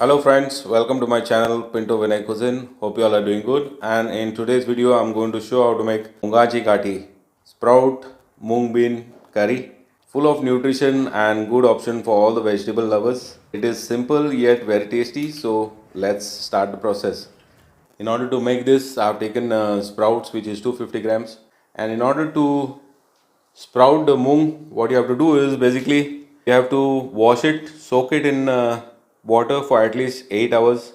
Hello friends, welcome to my channel Pinto Vinay Cuisine. Hope you all are doing good. And in today's video, I'm going to show how to make Moongachi Ghati, sprout moong bean curry, full of nutrition and good option for all the vegetable lovers. It is simple yet very tasty. So let's start the process. In order to make this, I've taken sprouts, which is 250 grams. And in order to sprout the moong, what you have to do is basically you have to wash it, soak it in water for at least 8 hours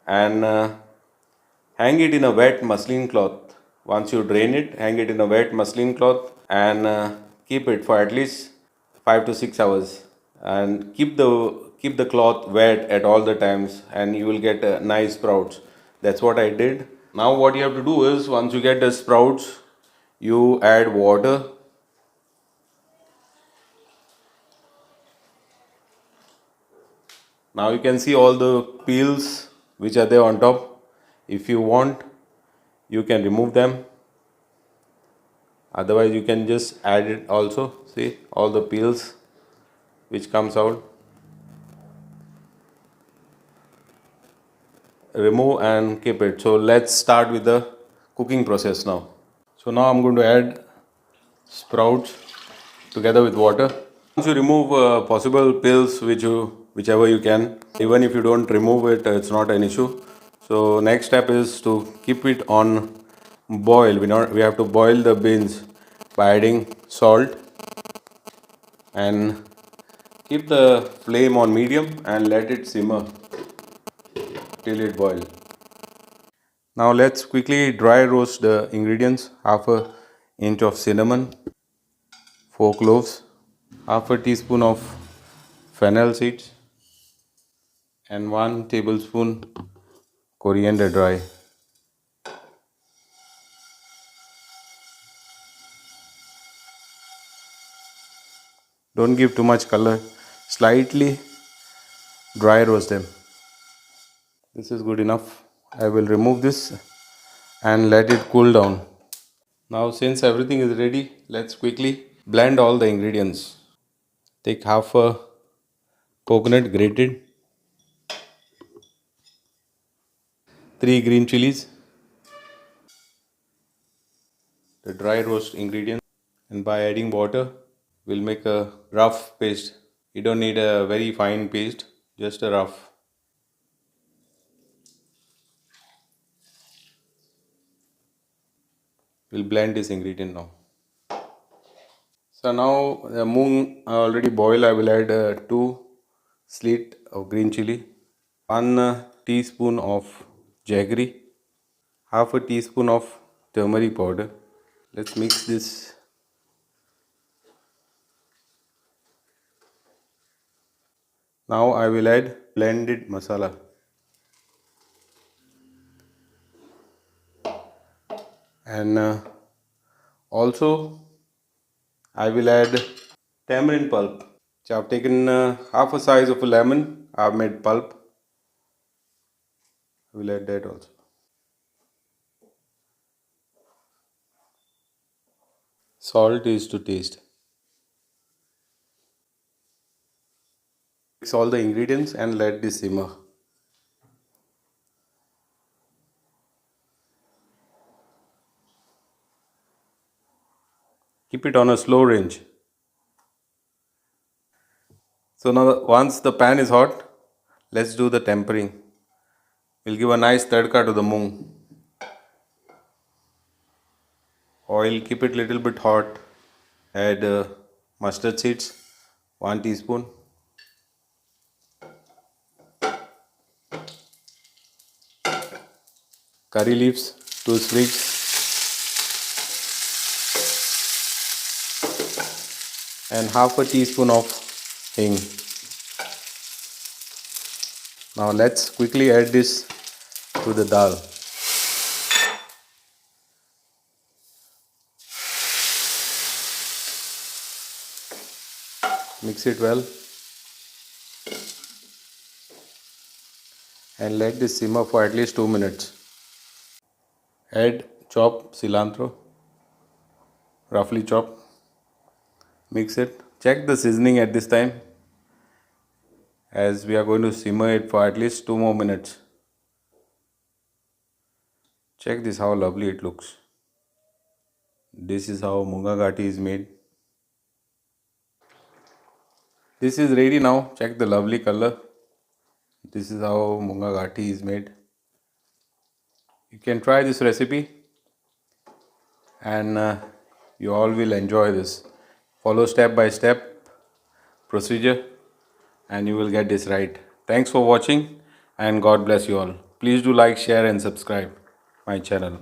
and hang it in a wet muslin cloth. Once you drain it, hang it in a wet muslin cloth and keep it for at least 5 to 6 hours and keep the cloth wet at all the times and you will get nice sprouts. That's what I did. Now what you have to do is once you get the sprouts, you add water. Now you can see all the peels which are there on top. If you want, you can remove them. Otherwise, you can just add it also. See all the peels which comes out. Remove and keep it. So let's start with the cooking process now. So now I'm going to add sprouts together with water. Once you remove possible peels whichever you can, even if you don't remove it, it's not an issue. So next step is to keep it on boil. We have to boil the beans by adding salt and keep the flame on medium and let it simmer till it boils. Now let's quickly dry roast the ingredients. Half a inch of cinnamon, 4 cloves, half a teaspoon of fennel seeds and 1 tablespoon coriander dry. Don't give too much color, slightly dry roast them. This is good enough. I will remove this and let it cool down. Now since everything is ready, let's quickly blend all the ingredients. Take half a coconut grated, 3 green chilies, the dry roast ingredients, and by adding water we'll make a rough paste. You don't need a very fine paste, just a rough. We'll blend this ingredient now. So now the moong already boiled. I will add 2 slit of green chili, 1 teaspoon of jaggery, half a teaspoon of turmeric powder. Let's mix this. Now I will add blended masala. And also I will add tamarind pulp. So I've taken half a size of a lemon. I've made pulp. I will add that also. Salt is to taste. Mix all the ingredients and let this simmer. Keep it on a slow range. So now once the pan is hot, let's do the tempering. We'll give a nice tadka to the moong. Oil, keep it little bit hot. Add mustard seeds, 1 teaspoon. Curry leaves, 2 sprigs. And half a teaspoon of hing. Now let's quickly add this to the dal. Mix it well and let this simmer for at least 2 minutes. Add chopped cilantro, roughly chopped. Mix it. Check the seasoning at this time. as we are going to simmer it for at least 2 more minutes. Check this, how lovely it looks. This is how Moonga Ghati is made. This is ready now. Check the lovely color. This is how Moonga Ghati is made. You can try this recipe and you all will enjoy this. Follow step by step procedure and you will get this right. Thanks for watching and God bless you all. Please do like, share and subscribe my channel.